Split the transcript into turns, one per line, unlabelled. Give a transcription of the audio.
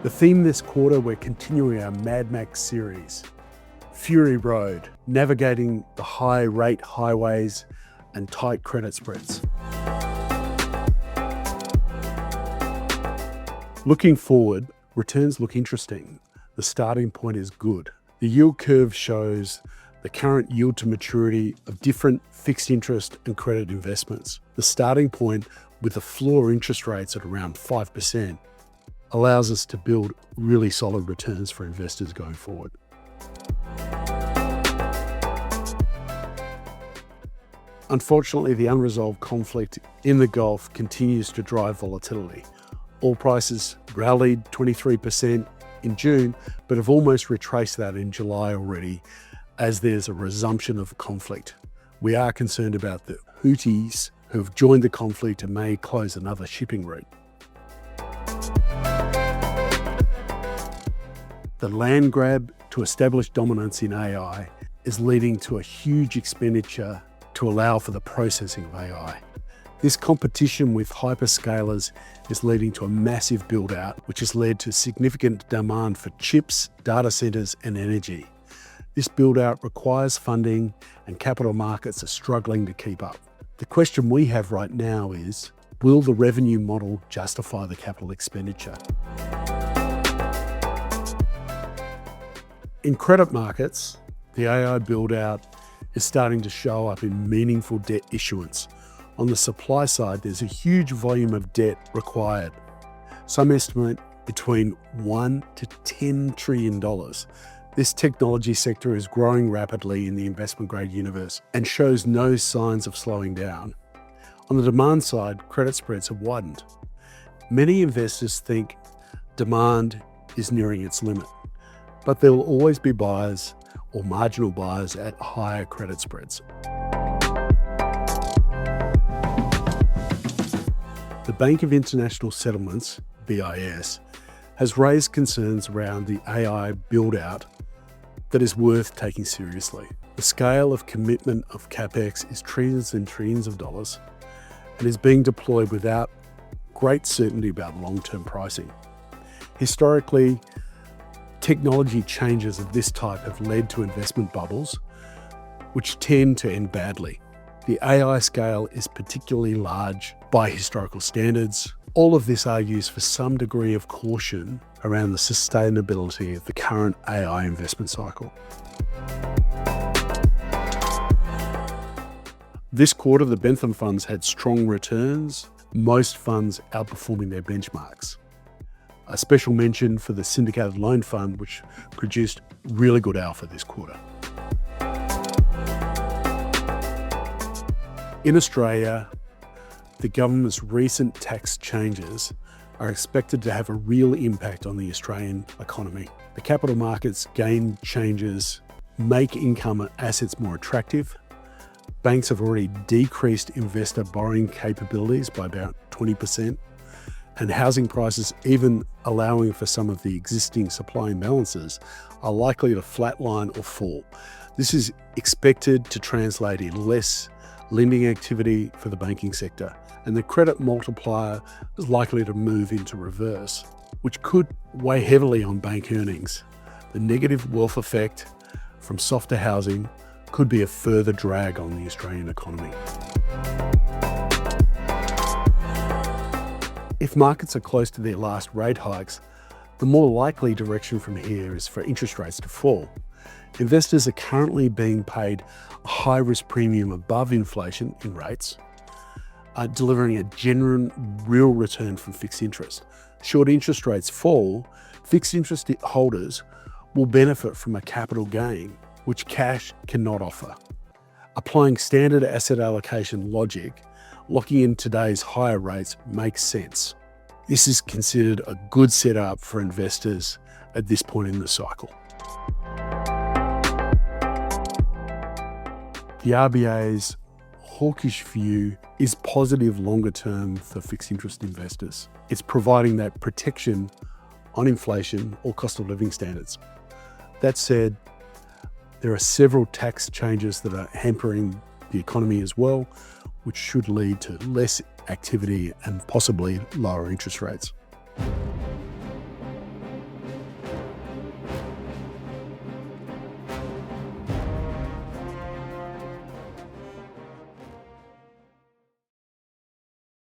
The theme this quarter, we're continuing our Mad Max series, Fury Road, navigating the high rate highways and tight credit spreads. Looking forward, returns look interesting. The starting point is good. The yield curve shows the current yield to maturity of different fixed interest and credit investments. The starting point with the floor interest rates at around 5% allows us to build really solid returns for investors going forward. Unfortunately, the unresolved conflict in the Gulf continues to drive volatility. Oil prices rallied 23% in June, but have almost retraced that in July already as there's a resumption of conflict. We are concerned about the Houthis who have joined the conflict and may close another shipping route. The land grab to establish dominance in AI is leading to a huge expenditure to allow for the processing of AI. This competition with hyperscalers is leading to a massive build-out, which has led to significant demand for chips, data centers, and energy. This build-out requires funding, and capital markets are struggling to keep up. The question we have right now is, will the revenue model justify the capital expenditure? In credit markets, the AI build-out is starting to show up in meaningful debt issuance. On the supply side, there's a huge volume of debt required. Some estimate between $1 to $10 trillion. This technology sector is growing rapidly in the investment grade universe and shows no signs of slowing down. On the demand side, credit spreads have widened. Many investors think demand is nearing its limit, but there will always be buyers or marginal buyers at higher credit spreads. The Bank of International Settlements, BIS, has raised concerns around the AI build-out that is worth taking seriously. The scale of commitment of capex is trillions and trillions of dollars and is being deployed without great certainty about long-term pricing. Historically, technology changes of this type have led to investment bubbles, which tend to end badly. The AI scale is particularly large by historical standards. All of this argues for some degree of caution around the sustainability of the current AI investment cycle. This quarter, the Bentham funds had strong returns, most funds outperforming their benchmarks. A special mention for the syndicated loan fund, which produced really good alpha this quarter. In Australia, the government's recent tax changes are expected to have a real impact on the Australian economy. The capital markets game changes make income and assets more attractive. Banks have already decreased investor borrowing capabilities by about 20%, and housing prices, even allowing for some of the existing supply imbalances, are likely to flatline or fall. This is expected to translate in less lending activity for the banking sector, and the credit multiplier is likely to move into reverse, which could weigh heavily on bank earnings. The negative wealth effect from softer housing could be a further drag on the Australian economy. If markets are close to their last rate hikes, the more likely direction from here is for interest rates to fall. Investors are currently being paid a high-risk premium above inflation in rates, delivering a genuine real return from fixed interest. Should interest rates fall, fixed interest holders will benefit from a capital gain, which cash cannot offer. Applying standard asset allocation logic, locking in today's higher rates makes sense. This is considered a good setup for investors at this point in the cycle. The RBA's hawkish view is positive longer term for fixed interest investors. It's providing that protection on inflation or cost of living standards. That said, there are several tax changes that are hampering the economy as well, which should lead to less activity and possibly lower interest rates.